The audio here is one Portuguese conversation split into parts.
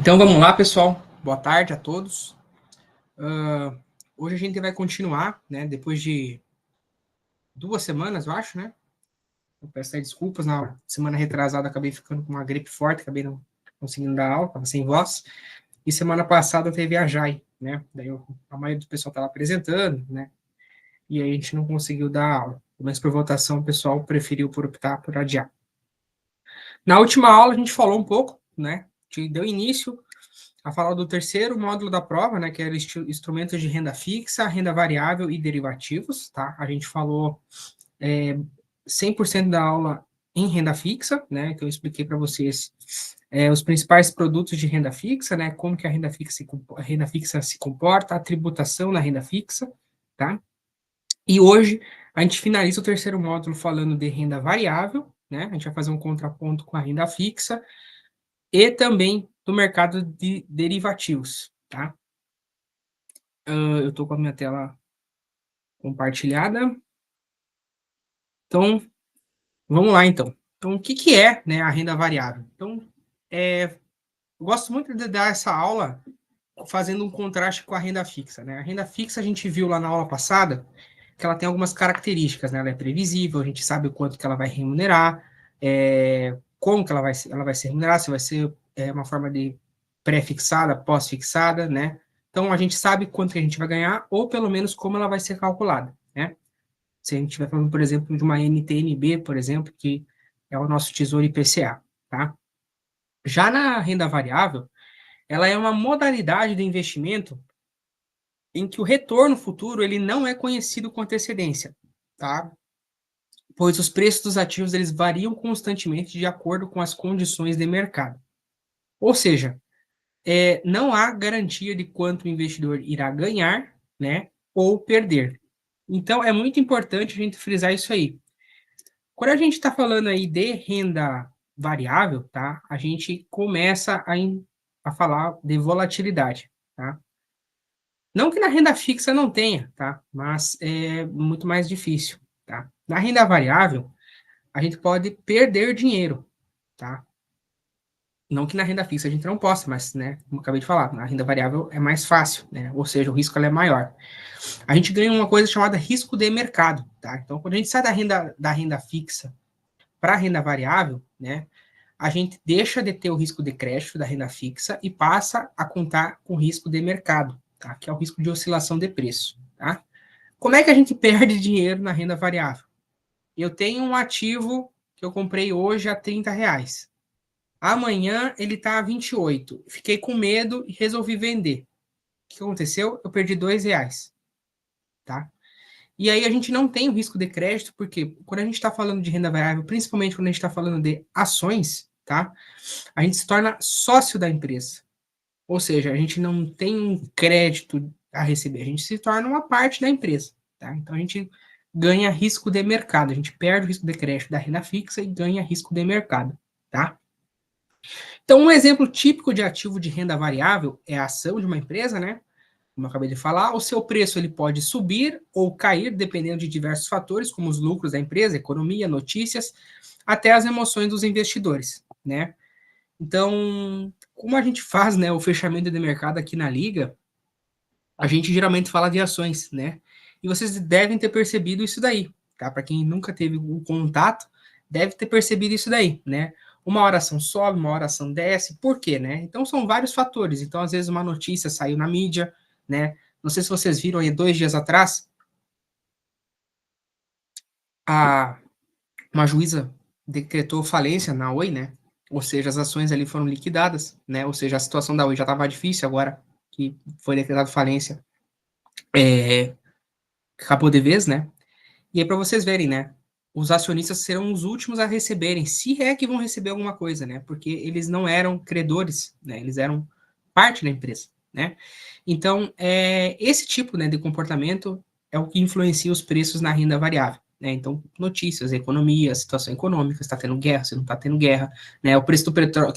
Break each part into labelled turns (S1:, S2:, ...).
S1: Então vamos lá, pessoal. Boa tarde a todos. Hoje a gente vai continuar, né? Depois de 2 semanas, eu acho, né? Eu peço aí desculpas. Na semana retrasada acabei ficando com uma gripe forte, acabei não conseguindo dar aula, estava sem voz. E semana passada teve a JAI, né? A maioria do pessoal estava apresentando, né? E aí a gente não conseguiu dar aula. Mas por votação o pessoal preferiu por optar por adiar. Na última aula a gente falou um pouco, né? A gente deu início a falar do terceiro módulo da prova, né, que era instrumentos de renda fixa, renda variável e derivativos, tá? A gente falou 100% da aula em renda fixa, né, que eu expliquei para vocês os principais produtos de renda fixa, né, como que a renda fixa se comporta, a tributação na renda fixa, tá? E hoje a gente finaliza o terceiro módulo falando de renda variável, né? A gente vai fazer um contraponto com a renda fixa e também do mercado de derivativos, tá? Eu estou com a minha tela compartilhada. Então, vamos lá, então. Então, o que, que é, né, a renda variável? Então, eu gosto muito de dar essa aula fazendo um contraste com a renda fixa, né? A renda fixa a gente viu lá na aula passada que ela tem algumas características, né? Ela é previsível, a gente sabe o quanto que ela vai remunerar, como que ela vai ser remunerada, se vai ser uma forma de pré-fixada, pós-fixada, né? Então, a gente sabe quanto que a gente vai ganhar, ou pelo menos como ela vai ser calculada, né? Se a gente estiver falando, por exemplo, de uma NTN-B, por exemplo, que é o nosso Tesouro IPCA, tá? Já na renda variável, ela é uma modalidade de investimento em que o retorno futuro ele não é conhecido com antecedência, tá? Pois os preços dos ativos eles variam constantemente de acordo com as condições de mercado. Ou seja, não há garantia de quanto o investidor irá ganhar, né, ou perder. Então, é muito importante a gente frisar isso aí. Quando a gente está falando aí de renda variável, tá, a gente começa a falar de volatilidade, tá? Não que na renda fixa não tenha, tá? Mas é muito mais difícil, tá? Na renda variável, a gente pode perder dinheiro, tá? Não que na renda fixa a gente não possa, mas, né, como eu acabei de falar, na renda variável é mais fácil, né? Ou seja, o risco é maior. A gente ganha uma coisa chamada risco de mercado, tá? Então, quando a gente sai da renda fixa para a renda variável, né, a gente deixa de ter o risco de crédito da renda fixa e passa a contar com o risco de mercado, tá? Que é o risco de oscilação de preço, tá? Como é que a gente perde dinheiro na renda variável? Eu tenho um ativo que eu comprei hoje a R$ 30. Amanhã ele está a 28. Fiquei com medo e resolvi vender. O que aconteceu? Eu perdi R$ 2, tá? E aí a gente não tem o risco de crédito, porque quando a gente está falando de renda variável, principalmente quando a gente está falando de ações, tá? A gente se torna sócio da empresa. Ou seja, a gente não tem um crédito a receber, a gente se torna uma parte da empresa, tá? Então a gente ganha risco de mercado, a gente perde o risco de crédito da renda fixa e ganha risco de mercado, tá? Então, um exemplo típico de ativo de renda variável é a ação de uma empresa, né? Como eu acabei de falar, o seu preço ele pode subir ou cair dependendo de diversos fatores, como os lucros da empresa, economia, notícias, até as emoções dos investidores, né? Então, como a gente faz, né, o fechamento de mercado aqui na Liga, a gente geralmente fala de ações, né? E vocês devem ter percebido isso daí, tá? Para quem nunca teve um contato, deve ter percebido isso daí, né? Uma hora a ação sobe, uma hora a ação desce, por quê, né? Então são vários fatores. Então, às vezes, uma notícia saiu na mídia, né? Não sei se vocês viram aí 2 dias atrás, a, uma juíza decretou falência na Oi, né? Ou seja, as ações ali foram liquidadas, né? Ou seja, a situação da Oi já estava difícil agora que foi decretado falência. Acabou de vez, né? E aí, para vocês verem, né? Os acionistas serão os últimos a receberem, se é que vão receber alguma coisa, né? Porque eles não eram credores, né? Eles eram parte da empresa, né? Então, esse tipo, né, de comportamento é o que influencia os preços na renda variável, né? Então, notícias, economia, situação econômica, está tendo guerra, se não está tendo guerra, né? O preço do petróleo,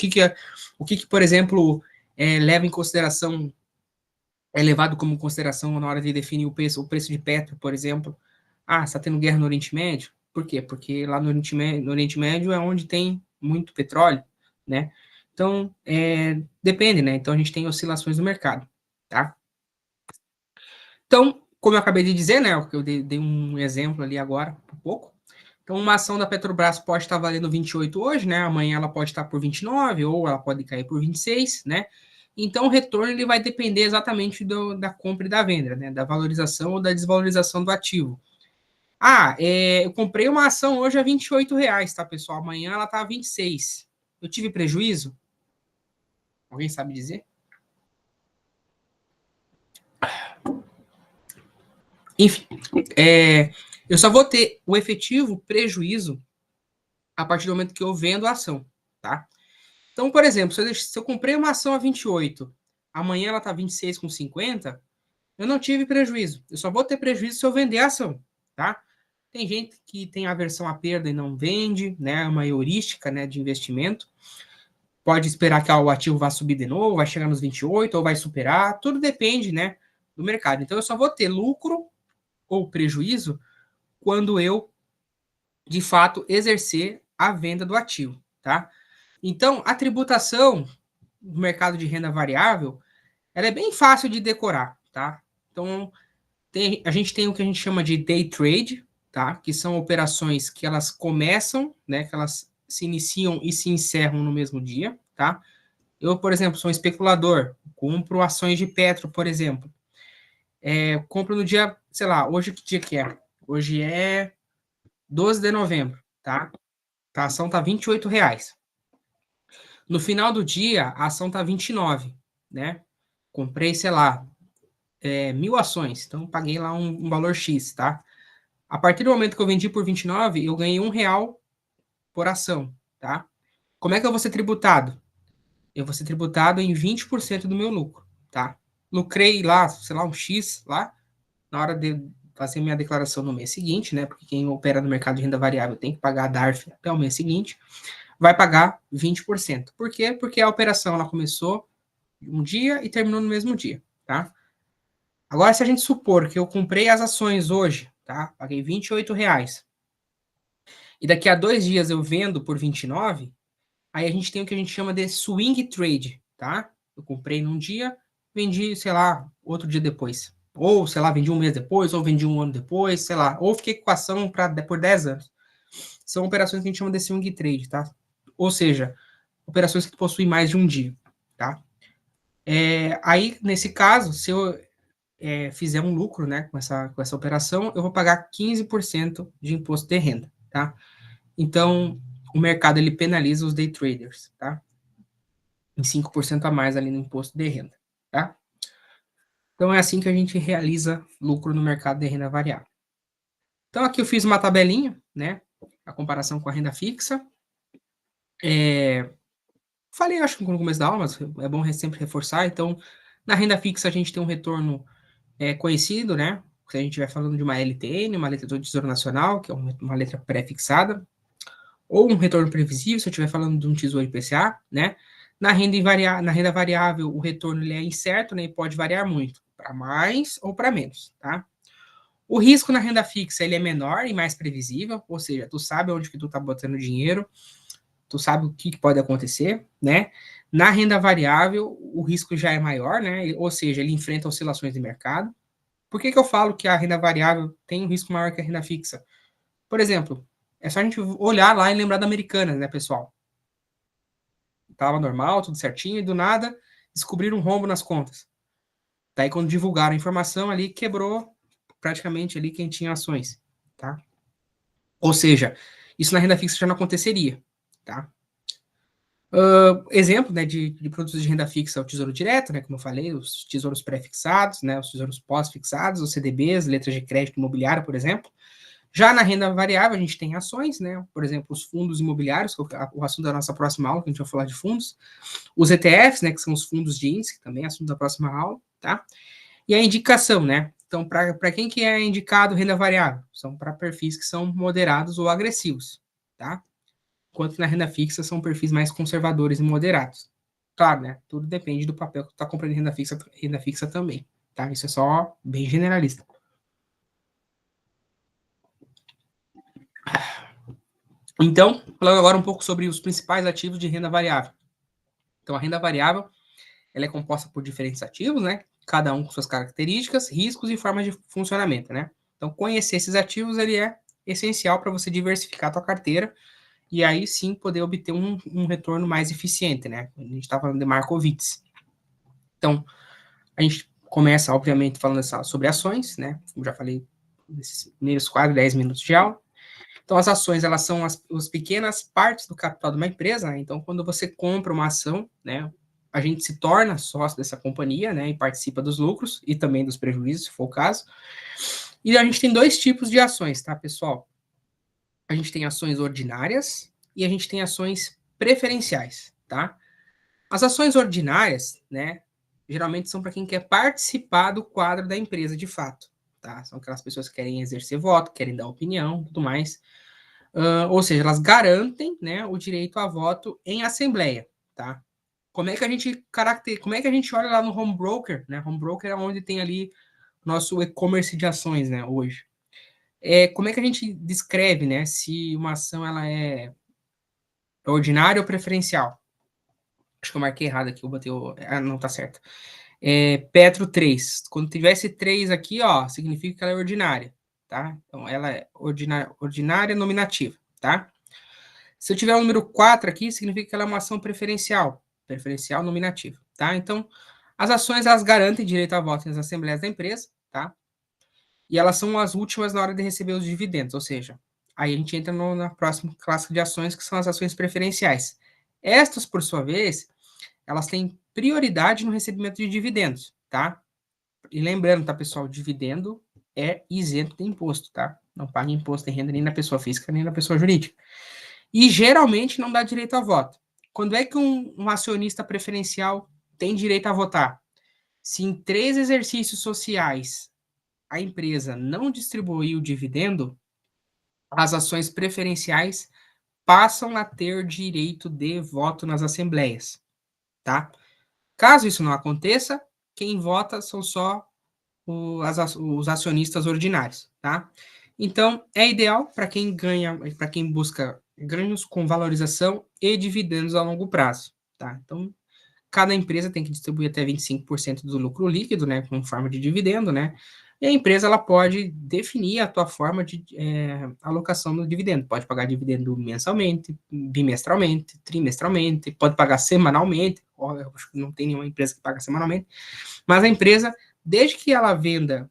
S1: por exemplo, leva em consideração, é levado como consideração na hora de definir o preço de petro, por exemplo. Ah, está tendo guerra no Oriente Médio? Por quê? Porque lá no Oriente Médio é onde tem muito petróleo, né? Então, depende, né? Então, a gente tem oscilações no mercado, tá? Então, como eu acabei de dizer, né? Eu dei um exemplo ali agora, um pouco. Então, uma ação da Petrobras pode estar valendo 28 hoje, né? Amanhã ela pode estar por 29, ou ela pode cair por 26, né? Então, o retorno ele vai depender exatamente da compra e da venda, né? Da valorização ou da desvalorização do ativo. Eu comprei uma ação hoje a R$ 28, tá, pessoal? Amanhã ela tá a 26. Eu tive prejuízo? Alguém sabe dizer? Enfim, eu só vou ter o efetivo prejuízo a partir do momento que eu vendo a ação, tá? Então, por exemplo, se eu comprei uma ação a 28, amanhã ela tá 26,50, eu não tive prejuízo. Eu só vou ter prejuízo se eu vender a ação, tá? Tem gente que tem aversão à perda e não vende, né? É uma heurística, né, de investimento. Pode esperar que o ativo vá subir de novo, vai chegar nos 28 ou vai superar, tudo depende, né, do mercado. Então eu só vou ter lucro ou prejuízo quando eu, de fato, exercer a venda do ativo, tá? Então, a tributação do mercado de renda variável, ela é bem fácil de decorar, tá? Então, a gente tem o que a gente chama de day trade, tá? Que são operações que elas começam, né? Que elas se iniciam e se encerram no mesmo dia, tá? Eu, por exemplo, sou um especulador, compro ações de Petro, por exemplo. Compro no dia, sei lá, hoje que dia que é? Hoje é 12 de novembro, tá? A ação tá R$ 28. No final do dia, a ação tá 29, né? Comprei, sei lá, 1.000 ações, então paguei lá um valor X, tá? A partir do momento que eu vendi por 29, eu ganhei R$ 1 por ação, tá? Como é que eu vou ser tributado? Eu vou ser tributado em 20% do meu lucro, tá? Lucrei lá, sei lá, um X lá, na hora de fazer minha declaração no mês seguinte, né? Porque quem opera no mercado de renda variável tem que pagar a DARF até o mês seguinte, vai pagar 20%. Por quê? Porque a operação ela começou um dia e terminou no mesmo dia, tá? Agora, se a gente supor que eu comprei as ações hoje, tá? Paguei R$ 28, e daqui a 2 dias eu vendo por 29, aí a gente tem o que a gente chama de swing trade, tá? Eu comprei num dia, vendi, sei lá, outro dia depois. Ou, sei lá, vendi um mês depois, ou vendi um ano depois, sei lá. Ou fiquei com a ação por 10 anos. São operações que a gente chama de swing trade, tá? Ou seja, operações que possuem mais de um dia, tá? Aí, nesse caso, se eu fizer um lucro, né, com essa operação, eu vou pagar 15% de imposto de renda, tá? Então, o mercado, ele penaliza os day traders, tá? Em 5% a mais ali no imposto de renda, tá? Então, é assim que a gente realiza lucro no mercado de renda variável. Então, aqui eu fiz uma tabelinha, né? A comparação com a renda fixa. Falei, acho que no começo da aula, mas é bom sempre reforçar. Então, na renda fixa, a gente tem um retorno conhecido, né? Se a gente estiver falando de uma LTN, uma letra do Tesouro Nacional, que é uma letra pré-fixada, ou um retorno previsível, se eu estiver falando de um Tesouro IPCA, né? Na renda variável, o retorno ele é incerto, né? E pode variar muito, para mais ou para menos, tá? O risco na renda fixa ele é menor e mais previsível, ou seja, tu sabe onde que tu tá botando dinheiro, tu sabe o que pode acontecer, né? Na renda variável, o risco já é maior, né? Ou seja, ele enfrenta oscilações de mercado. Por que eu falo que a renda variável tem um risco maior que a renda fixa? Por exemplo, é só a gente olhar lá e lembrar da Americanas, né, pessoal? Tava normal, tudo certinho, e do nada descobriram um rombo nas contas. Daí, quando divulgaram a informação ali, quebrou praticamente ali quem tinha ações, tá? Ou seja, isso na renda fixa já não aconteceria, tá? Exemplo, né, de produtos de renda fixa, o Tesouro Direto, né, como eu falei, os tesouros pré-fixados, né, os tesouros pós-fixados, os CDBs, letras de crédito imobiliário, por exemplo. Já na renda variável, a gente tem ações, né, por exemplo, os fundos imobiliários, que é o assunto da nossa próxima aula, que a gente vai falar de fundos. Os ETFs, né, que são os fundos de índice, que também é assunto da próxima aula, tá? E a indicação, né? Então, para quem que é indicado renda variável? São para perfis que são moderados ou agressivos, tá? Enquanto na renda fixa são perfis mais conservadores e moderados. Claro, né? Tudo depende do papel que tu está comprando em renda fixa também, tá? Isso é só bem generalista. Então, falando agora um pouco sobre os principais ativos de renda variável. Então, a renda variável, ela é composta por diferentes ativos, né? Cada um com suas características, riscos e formas de funcionamento, né? Então, conhecer esses ativos, ele é essencial para você diversificar a tua carteira e aí sim poder obter um retorno mais eficiente, né? A gente está falando de Markowitz. Então, a gente começa, obviamente, falando sobre ações, né? Como já falei nesses primeiros quase 10 minutos de aula. Então, as ações, elas são as pequenas partes do capital de uma empresa, né? Então, quando você compra uma ação, né, a gente se torna sócio dessa companhia, né, e participa dos lucros e também dos prejuízos, se for o caso. E a gente tem dois tipos de ações, tá, pessoal? A gente tem ações ordinárias e a gente tem ações preferenciais, tá? As ações ordinárias, né, geralmente são para quem quer participar do quadro da empresa de fato, tá? São aquelas pessoas que querem exercer voto, querem dar opinião, tudo mais. Ou seja, elas garantem, né, o direito a voto em assembleia, tá? Como é que a gente como é que a gente olha lá no home broker, né? Home broker é onde tem ali nosso e-commerce de ações, né, hoje. Como é que a gente descreve, né, se uma ação ela é ordinária ou preferencial? Acho que eu marquei errado aqui, eu botei o... Ah, não, tá certo. Petro 3. Quando tivesse 3 aqui, ó, significa que ela é ordinária, tá? Então, ela é ordinária nominativa, tá? Se eu tiver o número 4 aqui, significa que ela é uma ação preferencial nominativa, tá? Então, as ações, elas garantem direito a voto nas assembleias da empresa, tá? E elas são as últimas na hora de receber os dividendos, ou seja, aí a gente entra na próxima classe de ações, que são as ações preferenciais. Estas, por sua vez, elas têm prioridade no recebimento de dividendos, tá? E lembrando, tá, pessoal, dividendo é isento de imposto, tá? Não paga imposto de renda nem na pessoa física, nem na pessoa jurídica. E geralmente não dá direito a voto. Quando é que um acionista preferencial tem direito a votar? Se em 3 exercícios sociais a empresa não distribuir o dividendo, as ações preferenciais passam a ter direito de voto nas assembleias, tá? Caso isso não aconteça, quem vota são só os acionistas ordinários, tá? Então, é ideal para quem ganha, para quem busca ganhos com valorização e dividendos a longo prazo, tá? Então, cada empresa tem que distribuir até 25% do lucro líquido, né, com forma de dividendo, né? E a empresa ela pode definir a tua forma de alocação do dividendo. Pode pagar dividendo mensalmente, bimestralmente, trimestralmente, pode pagar semanalmente. Eu acho que não tem nenhuma empresa que paga semanalmente. Mas a empresa, desde que ela venda,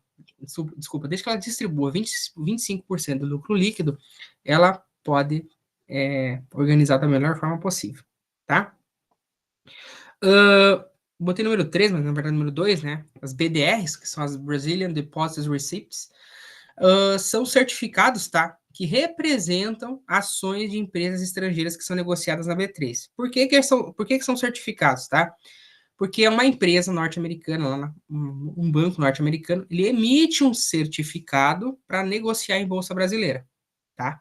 S1: desde que ela distribua 25% do lucro líquido, ela pode organizar da melhor forma possível, tá? Botei número 3, mas na verdade número 2, né? As BDRs, que são as Brazilian Deposit Receipts, são certificados, tá? Que representam ações de empresas estrangeiras que são negociadas na B3. Por que são certificados, tá? Porque é uma empresa norte-americana, um banco norte-americano, ele emite um certificado para negociar em bolsa brasileira, tá?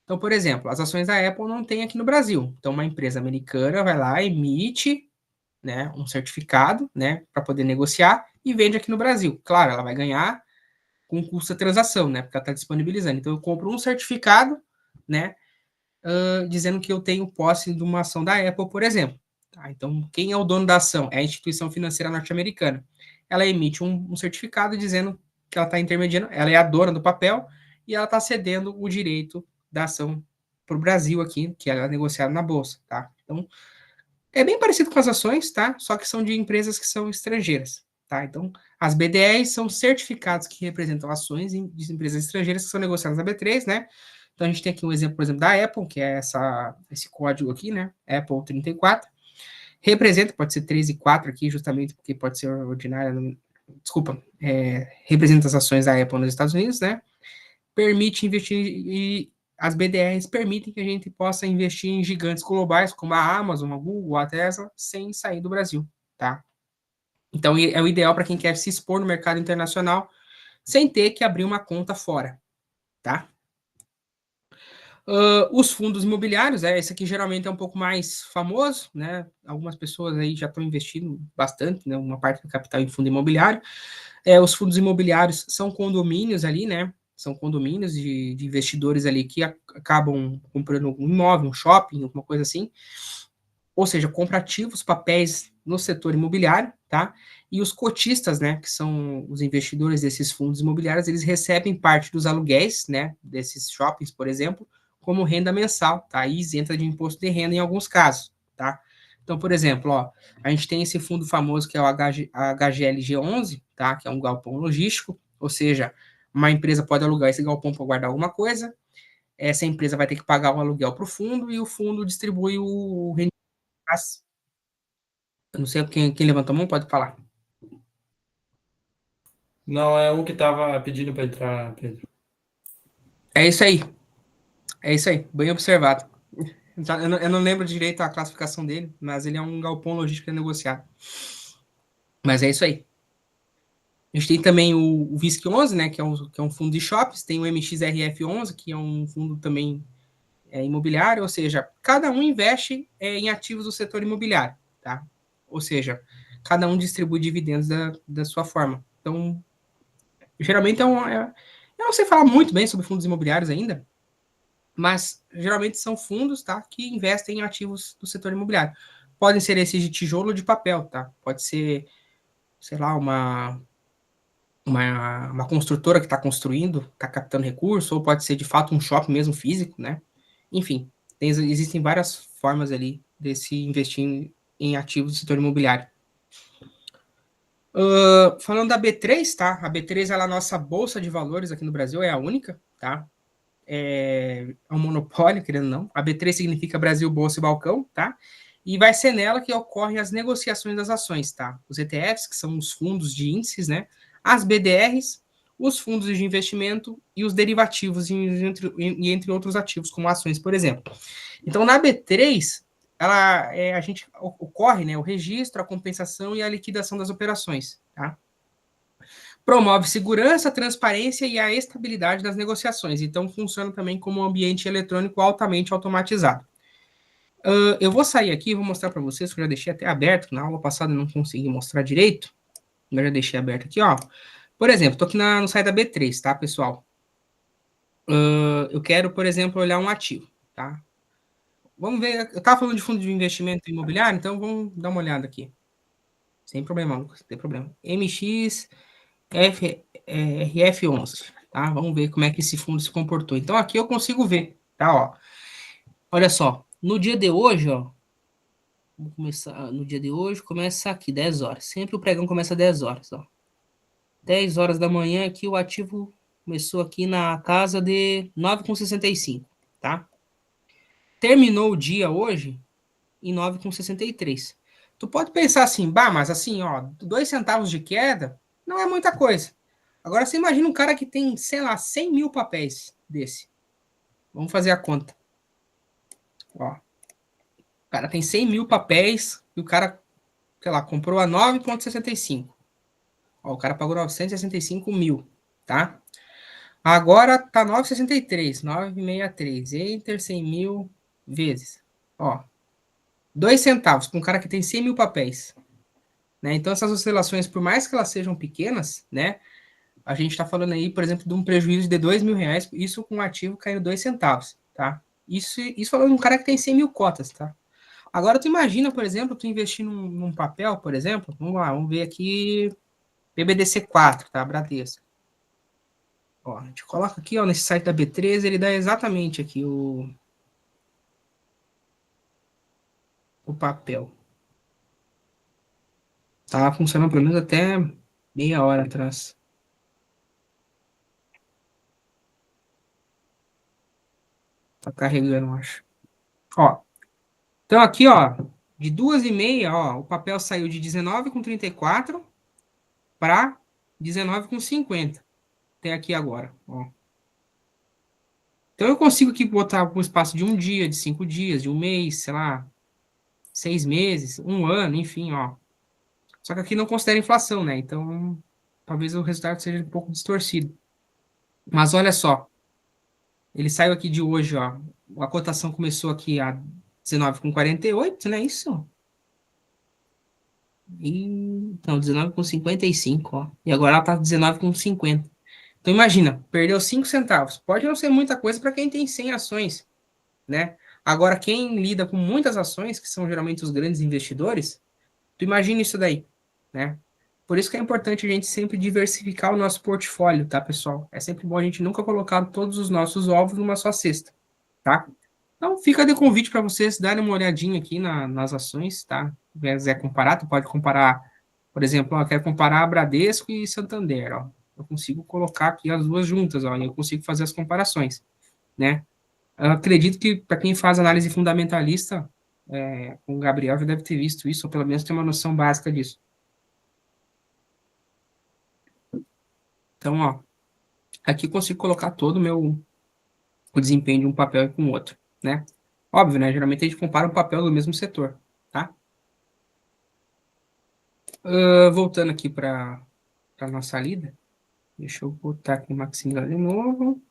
S1: Então, por exemplo, as ações da Apple não tem aqui no Brasil. Então, uma empresa americana vai lá, emite, né, um certificado, né, para poder negociar e vende aqui no Brasil. Claro, ela vai ganhar com o custo da transação, né, porque ela está disponibilizando. Então, eu compro um certificado, né, dizendo que eu tenho posse de uma ação da Apple, por exemplo. Tá? Então, quem é o dono da ação? É a instituição financeira norte-americana. Ela emite um certificado dizendo que ela está intermediando, ela é a dona do papel e ela está cedendo o direito da ação para o Brasil aqui, que ela é negociada na bolsa, tá? Então, é bem parecido com as ações, tá? Só que são de empresas que são estrangeiras, tá? Então, as BDRs são certificados que representam ações de empresas estrangeiras que são negociadas na B3, né? Então, a gente tem aqui um exemplo, por exemplo, da Apple, que é esse código aqui, né? Apple 34. Representa, pode ser 3 e 4 aqui, justamente porque pode ser ordinária. Desculpa, representa as ações da Apple nos Estados Unidos, né? Permite investir e as BDRs permitem que a gente possa investir em gigantes globais como a Amazon, a Google, a Tesla, sem sair do Brasil, tá? Então, é o ideal para quem quer se expor no mercado internacional sem ter que abrir uma conta fora, tá? Os fundos imobiliários, esse aqui geralmente é um pouco mais famoso, né? Algumas pessoas aí já estão investindo bastante, né? Uma parte do capital em fundo imobiliário. Os fundos imobiliários são condomínios ali, né? São condomínios de investidores ali que acabam comprando um imóvel, um shopping, alguma coisa assim. ou seja, compra ativos, papéis no setor imobiliário, tá? E os cotistas, né, que são os investidores desses fundos imobiliários, eles recebem parte dos aluguéis, né, desses shoppings, por exemplo, como renda mensal, tá? E isenta de imposto de renda em alguns casos, tá? Então, por exemplo, ó, a gente tem esse fundo famoso que é o HGLG11, tá? Que é um galpão logístico, ou seja, uma empresa pode alugar esse galpão para guardar alguma coisa, essa empresa vai ter que pagar um aluguel para o fundo e o fundo distribui o rendimento. Eu não sei quem levantou a mão, pode falar.
S2: Não, é um que tava pedindo para entrar, Pedro.
S1: É isso aí, é isso aí, bem observado. Eu não lembro direito a classificação dele, mas ele é um galpão logístico negociado. Mas é isso aí. A gente tem também o VISC 11, né, que é um fundo de shoppings, tem o MXRF11, que é um fundo também imobiliário, ou seja, cada um investe em ativos do setor imobiliário, tá? Ou seja, cada um distribui dividendos da sua forma. Então, geralmente eu não sei falar muito bem sobre fundos imobiliários ainda, mas geralmente são fundos, tá, que investem em ativos do setor imobiliário. Podem ser esses de tijolo ou de papel, tá? Pode ser, sei lá, uma construtora que está construindo, está captando recurso, ou pode ser de fato um shopping mesmo físico, né? Enfim, existem várias formas ali desse investir em ativos do setor imobiliário. Falando da B3, tá? A B3 ela é a nossa bolsa de valores aqui no Brasil, é a única, tá? É um monopólio, querendo ou não. A B3 significa Brasil, Bolsa e Balcão, tá? E vai ser nela que ocorrem as negociações das ações, tá? Os ETFs, que são os fundos de índices, né? As BDRs, os fundos de investimento e os derivativos, entre outros ativos, como ações, por exemplo. Então, na B3, a gente ocorre, né, o registro, a compensação e a liquidação das operações, tá? Promove segurança, transparência e a estabilidade das negociações. Então, funciona também como um ambiente eletrônico altamente automatizado. Eu vou sair aqui e vou mostrar para vocês, que eu já deixei até aberto, na aula passada eu não consegui mostrar direito, eu já deixei aberto aqui, ó. Por exemplo, estou aqui no site da B3, tá, pessoal? Eu quero, por exemplo, olhar um ativo, tá? Vamos ver, eu estava falando de fundo de investimento imobiliário, então vamos dar uma olhada aqui. Sem problema, Lucas, não tem problema. RF11, tá? Vamos ver como é que esse fundo se comportou. Então, aqui eu consigo ver, tá? Ó, olha só, no dia de hoje, ó, vamos começar, no dia de hoje começa aqui, 10 horas. Sempre o pregão começa às 10 horas, ó. 10 horas da manhã aqui, o ativo começou aqui na casa de 9,65, tá? Terminou o dia hoje em 9,63. Tu pode pensar assim, bah, mas assim, ó, 2 centavos de queda não é muita coisa. Agora você imagina um cara que tem, sei lá, 100 mil papéis desse. Vamos fazer a conta. Ó, o cara tem 100 mil papéis e o cara, sei lá, comprou a 9,65. Ó, o cara pagou 965 mil, tá? Agora tá 9,63, 9,63. Enter 100 mil vezes. Ó, 2 centavos para um cara que tem 100 mil papéis. Né? Então, essas oscilações, por mais que elas sejam pequenas, né? A gente está falando aí, por exemplo, de um prejuízo de R$ 2.000, isso com um ativo caindo 2 centavos, tá? Isso falando de um cara que tem 100 mil cotas, tá? Agora, tu imagina, por exemplo, tu investir num papel, por exemplo, vamos lá, vamos ver aqui, BBDC4, tá? Bradesco. Ó, a gente coloca aqui, ó, nesse site da B13, ele dá exatamente aqui o papel. Tá funcionando pelo menos até meia hora atrás. Tá carregando, eu acho. Ó, então aqui, ó, de 2h30, ó, o papel saiu de 19,34 para 19,50. Até aqui agora, ó. Então eu consigo aqui botar um espaço de um dia, de 5 dias, de um mês, sei lá, 6 meses, um ano, enfim, ó. Só que aqui não considera inflação, né? Então talvez o resultado seja um pouco distorcido. Mas olha só, ele saiu aqui de hoje, ó. A cotação começou aqui a 19,48, né? Isso. Não, 19,55, ó. E agora ela tá 19,50. Então imagina, perdeu 5 centavos. Pode não ser muita coisa para quem tem 100 ações, né? Agora, quem lida com muitas ações, que são geralmente os grandes investidores, tu imagina isso daí, né? Por isso que é importante a gente sempre diversificar o nosso portfólio, tá, pessoal? É sempre bom a gente nunca colocar todos os nossos ovos numa só cesta, tá? Então, fica de convite para vocês darem uma olhadinha aqui nas ações, tá? Se quiser comparar, tu pode comparar, por exemplo, eu quero comparar Bradesco e Santander, ó. Eu consigo colocar aqui as duas juntas, ó, e eu consigo fazer as comparações, né? Eu acredito que para quem faz análise fundamentalista, o Gabriel já deve ter visto isso, ou pelo menos tem uma noção básica disso. Então, ó, aqui eu consigo colocar todo o desempenho de um papel com o outro, né? Óbvio, né? Geralmente a gente compara um papel do mesmo setor, tá? Voltando aqui para a nossa lida, deixa eu botar aqui o Maximiliano de novo.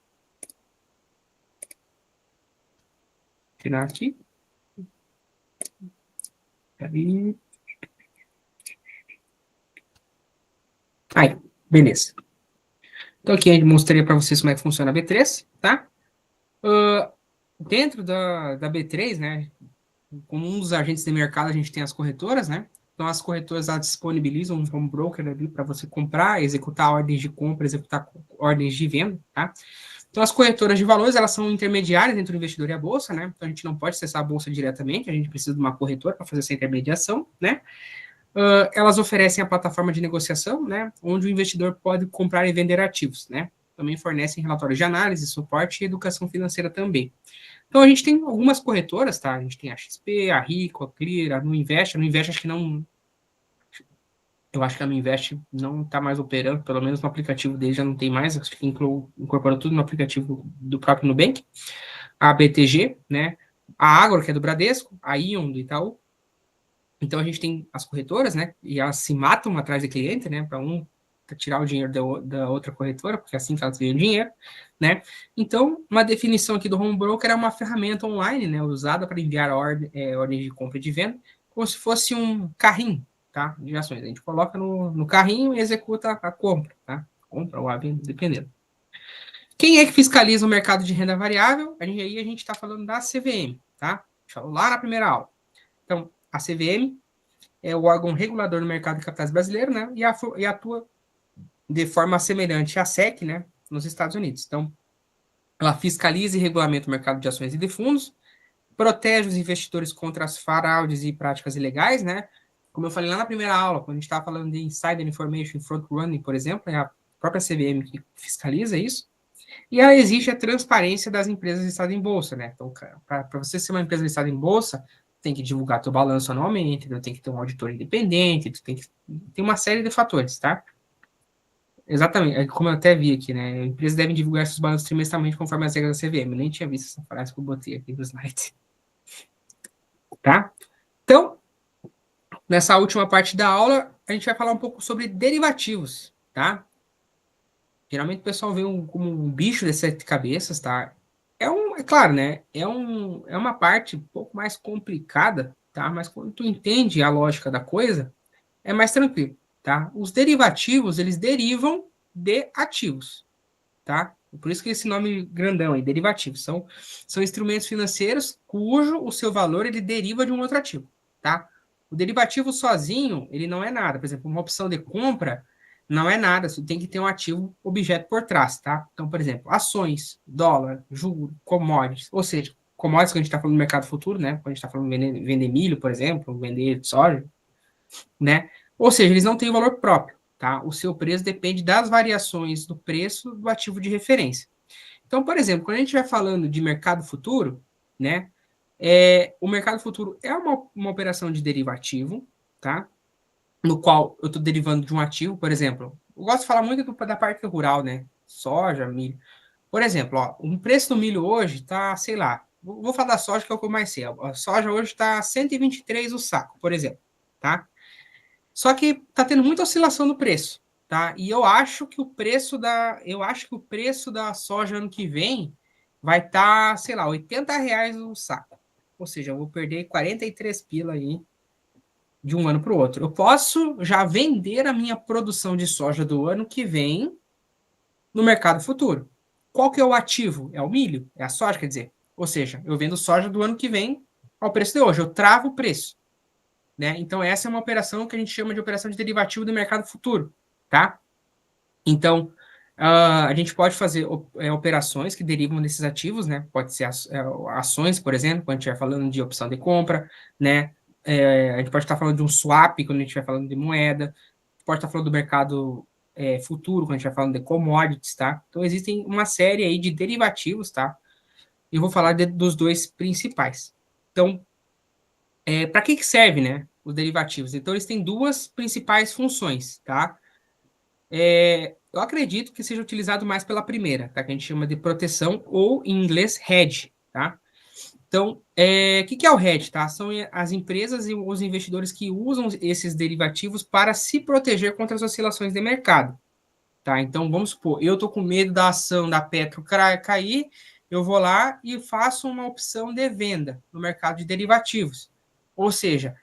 S1: Tirar aqui. Aí. Aí, beleza. Então aqui eu mostrei para vocês como é que funciona a B3, tá? Dentro da B3, né? Como um dos agentes de mercado, a gente tem as corretoras, né? Então, as corretoras elas disponibilizam um home broker ali para você comprar, executar ordens de compra, executar ordens de venda, tá? Então, as corretoras de valores, elas são intermediárias entre o investidor e a bolsa, né? Então, a gente não pode acessar a bolsa diretamente, a gente precisa de uma corretora para fazer essa intermediação, né? Elas oferecem a plataforma de negociação, né? Onde o investidor pode comprar e vender ativos, né? Também fornecem relatórios de análise, suporte e educação financeira também. Então, a gente tem algumas corretoras, tá? A gente tem a XP, a Rico, a Clear, a Nuinvest. A Nuinvest acho que não... Eu acho que a Nuinvest não está mais operando, pelo menos no aplicativo dele já não tem mais, acho que incorporou tudo no aplicativo do próprio Nubank. A BTG, né? A Agro, que é do Bradesco, a Ion, do Itaú. Então, a gente tem as corretoras, né? E elas se matam atrás do cliente, né? Para tirar o dinheiro da outra corretora, porque é assim que elas ganham dinheiro, né? Então, uma definição aqui do home broker é uma ferramenta online, né? Usada para enviar ordens de compra e de venda, como se fosse um carrinho, tá? De ações. A gente coloca no carrinho e executa a compra, tá? Compra ou a venda, dependendo. Quem é que fiscaliza o mercado de renda variável? Aí a gente está falando da CVM, tá? Falou lá na primeira aula. Então, a CVM é o órgão regulador do mercado de capitais brasileiro, né? E atua de forma semelhante à SEC, né? Nos Estados Unidos. Então, ela fiscaliza e regulamenta o mercado de ações e de fundos, protege os investidores contra as fraudes e práticas ilegais, né? Como eu falei lá na primeira aula, quando a gente estava falando de insider information, front running, por exemplo, é a própria CVM que fiscaliza isso. E ela exige a transparência das empresas listadas em bolsa, né? Então, para você ser uma empresa listada em bolsa, tem que divulgar teu balanço anualmente, tem que ter um auditor independente, tem uma série de fatores, tá? Exatamente, como eu até vi aqui, né? Empresas devem divulgar seus balanços trimestralmente conforme as regras da CVM. Eu nem tinha visto essa frase que eu botei aqui no slide. Tá? Então, nessa última parte da aula, a gente vai falar um pouco sobre derivativos, tá? Geralmente o pessoal vê como um bicho de sete cabeças, tá? É claro, né? É uma parte um pouco mais complicada, tá? Mas quando tu entende a lógica da coisa, é mais tranquilo, tá? Os derivativos, eles derivam de ativos, tá? Por isso que esse nome grandão aí, derivativos, são instrumentos financeiros cujo o seu valor ele deriva de um outro ativo, tá? O derivativo sozinho, ele não é nada. Por exemplo, uma opção de compra não é nada, você tem que ter um ativo objeto por trás, tá? Então, por exemplo, ações, dólar, juro, commodities, ou seja, commodities que a gente está falando no mercado futuro, né? Quando a gente está falando de vender milho, por exemplo, vender soja, né? Ou seja, eles não têm valor próprio, tá? O seu preço depende das variações do preço do ativo de referência. Então, por exemplo, quando a gente vai falando de mercado futuro, né? O mercado futuro é uma operação de derivativo, tá? No qual eu estou derivando de um ativo, por exemplo. Eu gosto de falar muito da parte rural, né? Soja, milho. Por exemplo, ó, o preço do milho hoje está, sei lá, vou falar da soja que é o que eu mais sei. A soja hoje está 123 o saco, por exemplo, tá? Só que tá tendo muita oscilação no preço, tá? E eu acho que o preço da soja ano que vem vai estar, sei lá, R$ 80 o saco. Ou seja, eu vou perder 43 pila aí de um ano para o outro. Eu posso já vender a minha produção de soja do ano que vem no mercado futuro. Qual que é o ativo? É o milho? É a soja, quer dizer. Ou seja, eu vendo soja do ano que vem ao preço de hoje, eu travo o preço, né? Então, essa é uma operação que a gente chama de operação de derivativo do mercado futuro, tá? Então, a gente pode fazer operações que derivam desses ativos, né? Pode ser ações, por exemplo, quando a gente estiver falando de opção de compra, né? A gente pode estar falando de um swap quando a gente estiver falando de moeda, pode estar falando do mercado futuro quando a gente estiver falando de commodities, tá? Então, existem uma série aí de derivativos, tá? E eu vou falar dos dois principais. Então, para que serve, né? Os derivativos? Então, eles têm duas principais funções, tá? Eu acredito que seja utilizado mais pela primeira, tá? Que a gente chama de proteção ou, em inglês, hedge, tá? Então, o que é o hedge, tá? São as empresas e os investidores que usam esses derivativos para se proteger contra as oscilações de mercado, tá? Então, vamos supor, eu tô com medo da ação da Petro cair, eu vou lá e faço uma opção de venda no mercado de derivativos. Ou seja,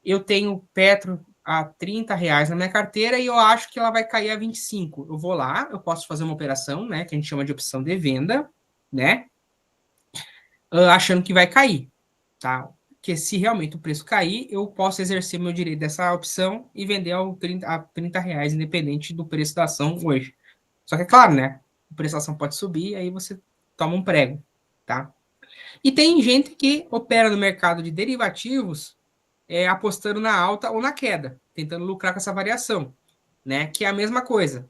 S1: eu tenho Petro a R$ 30 na minha carteira e eu acho que ela vai cair a 25. Eu vou lá, eu posso fazer uma operação, né, que a gente chama de opção de venda, né, achando que vai cair, tá? Porque se realmente o preço cair, eu posso exercer meu direito dessa opção e vender a R$ 30, independente do preço da ação hoje. Só que é claro, né, o preço da ação pode subir, aí você toma um prego, tá? E tem gente que opera no mercado de derivativos apostando na alta ou na queda, tentando lucrar com essa variação, né? Que é a mesma coisa.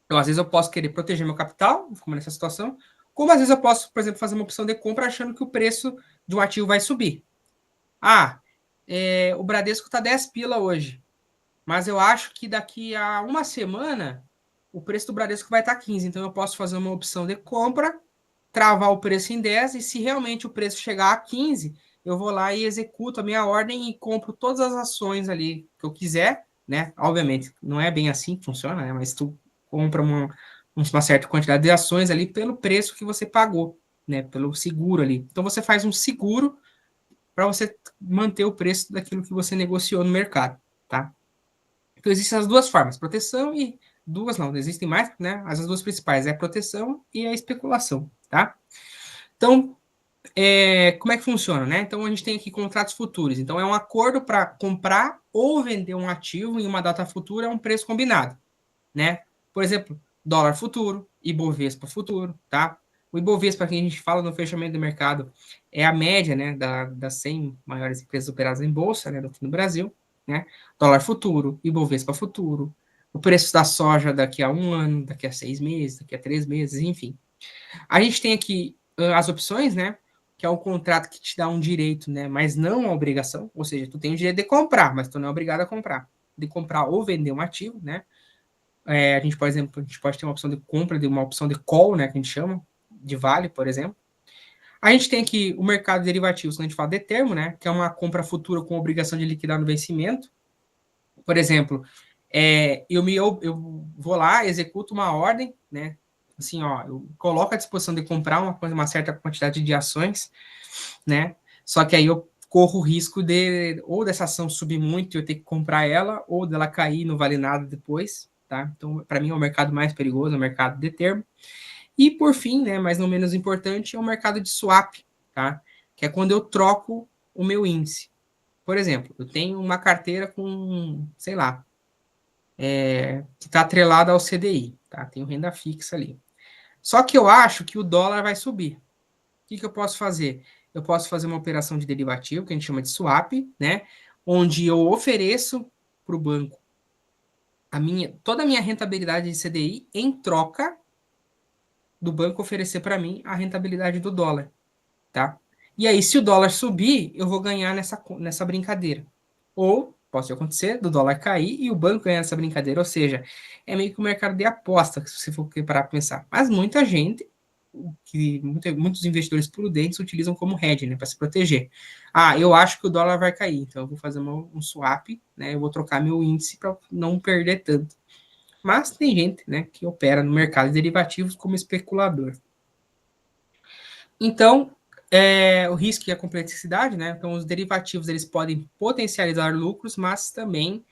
S1: Então, às vezes eu posso querer proteger meu capital, como nessa situação, como às vezes eu posso, por exemplo, fazer uma opção de compra achando que o preço de um ativo vai subir. Ah, o Bradesco está 10 pila hoje, mas eu acho que daqui a uma semana o preço do Bradesco vai estar 15, então eu posso fazer uma opção de compra, travar o preço em 10 e se realmente o preço chegar a 15, eu vou lá e executo a minha ordem e compro todas as ações ali que eu quiser, né? Obviamente, não é bem assim que funciona, né? Mas tu compra uma certa quantidade de ações ali pelo preço que você pagou, né? Pelo seguro ali. Então você faz um seguro para você manter o preço daquilo que você negociou no mercado, tá? Então existem as duas formas, proteção e duas não, existem mais, né? As duas principais é a proteção e a especulação, tá? Então, como é que funciona, né? Então a gente tem aqui contratos futuros. Então é um acordo para comprar ou vender um ativo em uma data futura a um preço combinado, né? Por exemplo, dólar futuro, Ibovespa futuro, tá? O Ibovespa, que a gente fala no fechamento do mercado, é a média, né, das 100 maiores empresas operadas em bolsa, né, aqui no Brasil, né? Dólar futuro, Ibovespa futuro, o preço da soja daqui a um ano, daqui a 6 meses, daqui a 3 meses, enfim. A gente tem aqui as opções, né? Que é um contrato que te dá um direito, né? Mas não uma obrigação. Ou seja, tu tem o direito de comprar, mas tu não é obrigado a comprar. De comprar ou vender um ativo, né? A gente, por exemplo, a gente pode ter uma opção de compra, de uma opção de call, né? Que a gente chama, de vale, por exemplo. A gente tem aqui o mercado de derivativos, que a gente fala de termo, né? Que é uma compra futura com obrigação de liquidar no vencimento. Por exemplo, eu vou lá, executo uma ordem, né? Assim, ó, eu coloco à disposição de comprar uma certa quantidade de ações, né? Só que aí eu corro o risco de ou dessa ação subir muito e eu ter que comprar ela, ou dela cair e não vale nada depois, tá? Então, para mim, é o mercado mais perigoso, é o mercado de termo. E, por fim, né, mas não menos importante, é o mercado de swap, tá? Que é quando eu troco o meu índice. Por exemplo, eu tenho uma carteira com, sei lá, que está atrelada ao CDI, tá? Tenho renda fixa ali. Só que eu acho que o dólar vai subir. O que eu posso fazer? Eu posso fazer uma operação de derivativo, que a gente chama de swap, né? Onde eu ofereço para o banco toda a minha rentabilidade de CDI em troca do banco oferecer para mim a rentabilidade do dólar, tá? E aí, se o dólar subir, eu vou ganhar nessa brincadeira. Ou pode acontecer do dólar cair e o banco ganhar nessa brincadeira. Ou seja, é meio que um mercado de aposta, se você for parar para pensar. Mas muita gente, muitos investidores prudentes utilizam como hedge, né, para se proteger. Ah, eu acho que o dólar vai cair, então eu vou fazer um swap, né, eu vou trocar meu índice para não perder tanto. Mas tem gente, né, que opera no mercado de derivativos como especulador. Então, o risco e a complexidade, né? Então, os derivativos eles podem potencializar lucros, mas também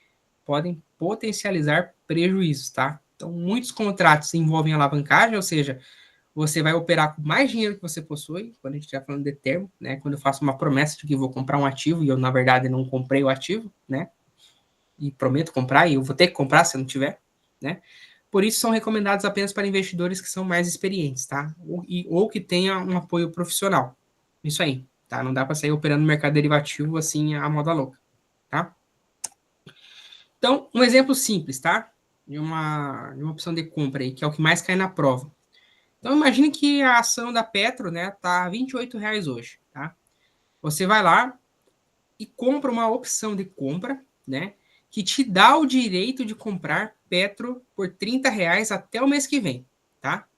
S1: podem potencializar prejuízos, tá? Então, muitos contratos envolvem alavancagem, ou seja, você vai operar com mais dinheiro que você possui, quando a gente estiver falando de termo, né? Quando eu faço uma promessa de que vou comprar um ativo e eu, na verdade, não comprei o ativo, né? E prometo comprar, e eu vou ter que comprar se eu não tiver, né? Por isso, são recomendados apenas para investidores que são mais experientes, tá? Ou que tenha um apoio profissional. Isso aí, tá? Não dá para sair operando no mercado derivativo assim, a moda louca, tá? Então, um exemplo simples, tá? De uma opção de compra aí, que é o que mais cai na prova. Então, imagine que a ação da Petro, né, tá R$ 28 hoje, tá? Você vai lá e compra uma opção de compra, né, que te dá o direito de comprar Petro por R$ 30 até o mês que vem, tá?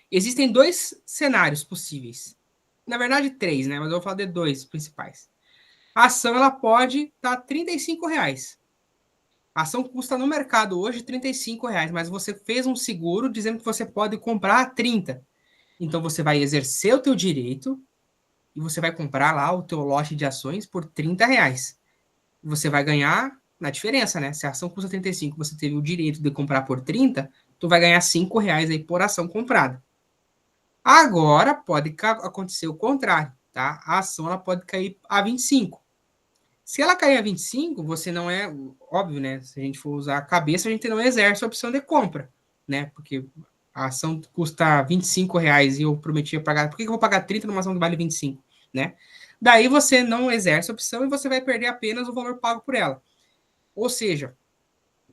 S1: Existem dois cenários possíveis. Na verdade, três, né? Mas eu vou falar de dois principais. A ação ela pode estar R$ 35. A ação custa no mercado hoje R$ 35, mas você fez um seguro dizendo que você pode comprar a 30. Então você vai exercer o teu direito e você vai comprar lá o teu lote de ações por R$ 30. Você vai ganhar na diferença, né? Se a ação custa 35, você teve o direito de comprar por 30, tu vai ganhar R$ 5 aí por ação comprada. Agora pode acontecer o contrário, tá? A ação ela pode cair a 25. Se ela cair a 25, você não é, óbvio, né? Se a gente for usar a cabeça, a gente não exerce a opção de compra, né? Porque a ação custa R$ 25 e eu prometia pagar. Por que eu vou pagar 30 numa ação que vale 25, né? Daí você não exerce a opção e você vai perder apenas o valor pago por ela. Ou seja,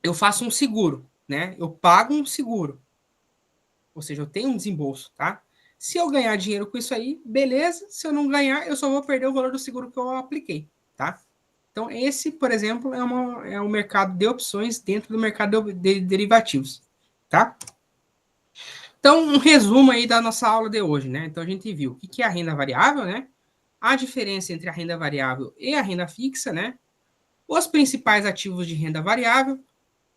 S1: eu faço um seguro, né? Eu pago um seguro. Ou seja, eu tenho um desembolso, tá? Se eu ganhar dinheiro com isso aí, beleza. Se eu não ganhar, eu só vou perder o valor do seguro que eu apliquei, tá? Então, esse, por exemplo, é um mercado de opções dentro do mercado de derivativos, tá? Então, um resumo aí da nossa aula de hoje, né? Então, a gente viu o que é a renda variável, né? A diferença entre a renda variável e a renda fixa, né? Os principais ativos de renda variável,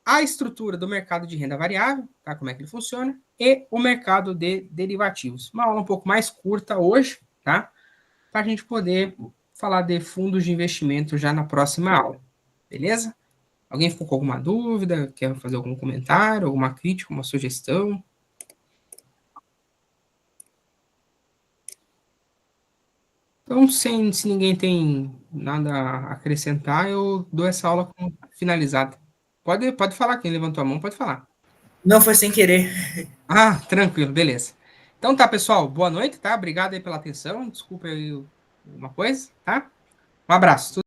S1: a estrutura do mercado de renda variável, tá? Como é que ele funciona, e o mercado de derivativos. Uma aula um pouco mais curta hoje, tá? Para a gente poder falar de fundos de investimento já na próxima aula, beleza? Alguém ficou com alguma dúvida? Quer fazer algum comentário, alguma crítica, uma sugestão? Então, se ninguém tem nada a acrescentar, eu dou essa aula como finalizada. Pode falar, quem levantou a mão, pode falar.
S3: Não foi sem querer.
S1: Ah, tranquilo, beleza. Então tá, pessoal, boa noite, tá? Obrigado aí pela atenção. Desculpa aí uma coisa, tá? Um abraço.